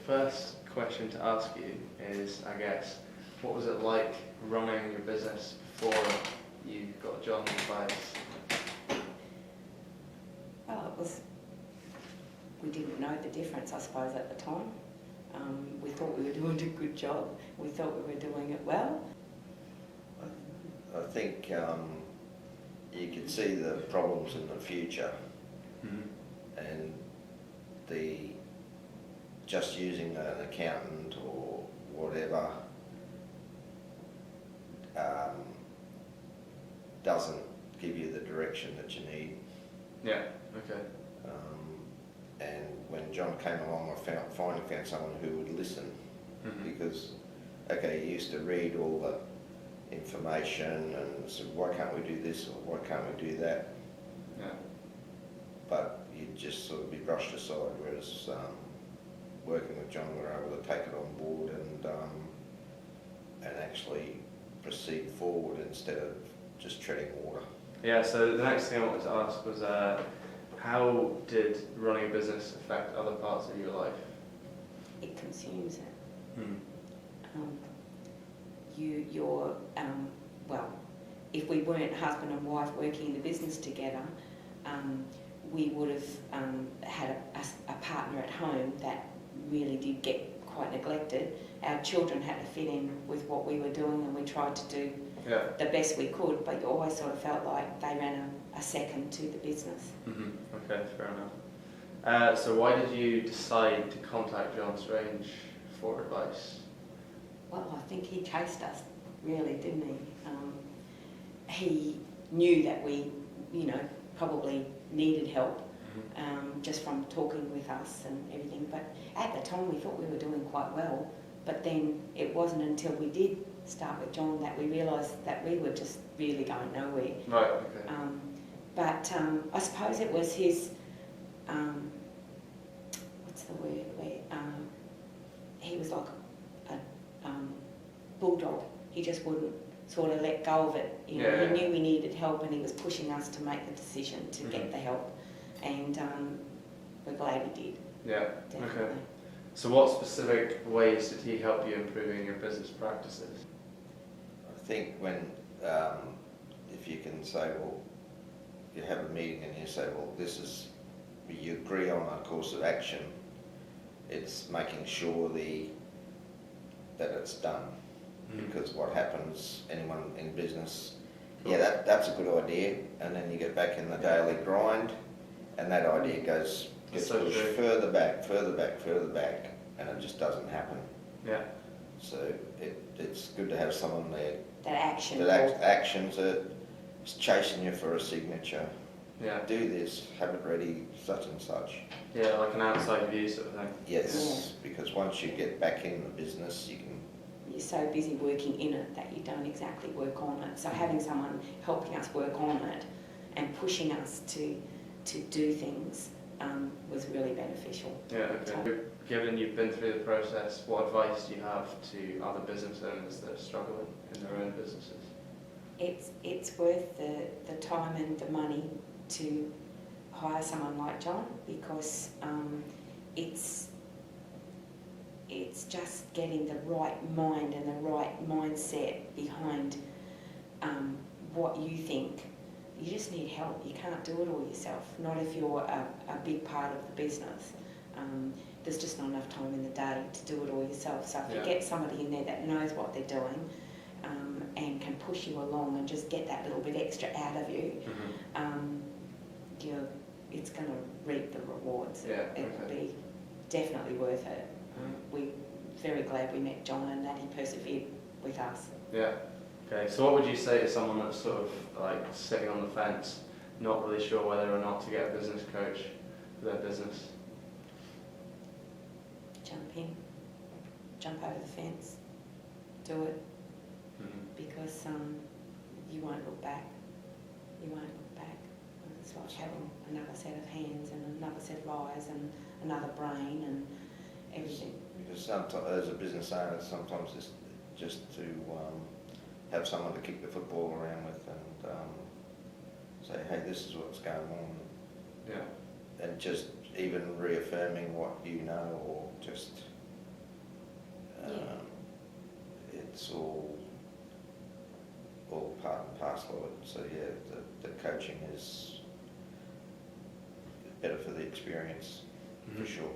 first question to ask you is, I guess, what was it like running your business before you got John's advice? Well, we didn't know the difference, I suppose, at the time. We thought we were doing a good job. We thought we were doing it well. I think you could see the problems in the future, and just using an accountant or whatever doesn't give you the direction that you need. Yeah, okay. And when John came along, I finally found someone who would listen, because, okay, you used to read all the information and said, why can't we do this or why can't we do that? Yeah. But you'd just sort of be brushed aside, whereas working with John, we were able to take it on board and actually proceed forward instead of just treading water. Yeah, so the next thing I wanted to ask was, how did running a business affect other parts of your life? It consumes it. Mm. Well, if we weren't husband and wife working in the business together, we would have had a partner at home that really did get quite neglected. Our children had to fit in with what we were doing, and we tried to do the best we could, but you always sort of felt like they ran a second to the business. Okay, fair enough. So why did you decide to contact John Strange for advice? Well, I think he chased us, really, didn't he? He knew that we, probably needed help, just from talking with us and everything. But at the time, we thought we were doing quite well. But then it wasn't until we did start with John that we realised that we were just really going nowhere. Right, okay. But I suppose it was his, what's the word, where he was like a bulldog. He just wouldn't sort of let go of it. He knew we needed help, and he was pushing us to make the decision to get the help. And we're glad we did. Yeah, definitely. Okay. So what specific ways did he help you improving your business practices? I think when, if you can say, well, you have a meeting and you say, well, you agree on a course of action, it's making sure that it's done. Because what happens, anyone in business, that's a good idea, and then you get back in the daily grind, and that idea gets pushed further back, and it just doesn't happen. Yeah. So it's good to have someone there that actions it, is chasing you for a signature. Yeah. Do this, have it ready, such and such. Yeah, like an outside view sort of thing. Yes, because once you get back in the business, you're so busy working in it that you don't exactly work on it. So having someone helping us work on it and pushing us to do things was really beneficial. Yeah, okay. Given you've been through the process, what advice do you have to other business owners that are struggling in their own businesses? It's worth the time and the money to hire someone like John, because it's just getting the right mind and the right mindset behind what you think. You just need help. You can't do it all yourself, not if you're a big part of the business. There's just not enough time in the day to do it all yourself. So if you get somebody in there that knows what they're doing and can push you along and just get that little bit extra out of you, it's going to reap the rewards. It will be definitely worth it. We're very glad we met John and that he persevered with us. Yeah. Okay, so what would you say to someone that's sort of like sitting on the fence, not really sure whether or not to get a business coach for their business? Jump in, jump over the fence, do it, because you won't look back. You won't look back. It's like having another set of hands and another set of eyes and another brain and everything. Because sometimes, as a business owner, sometimes it's just to have someone to kick the football around with and say, hey, this is what's going on. Yeah. And just even reaffirming what you know, or just it's all part and parcel of it. So yeah, the coaching is better for the experience, for sure.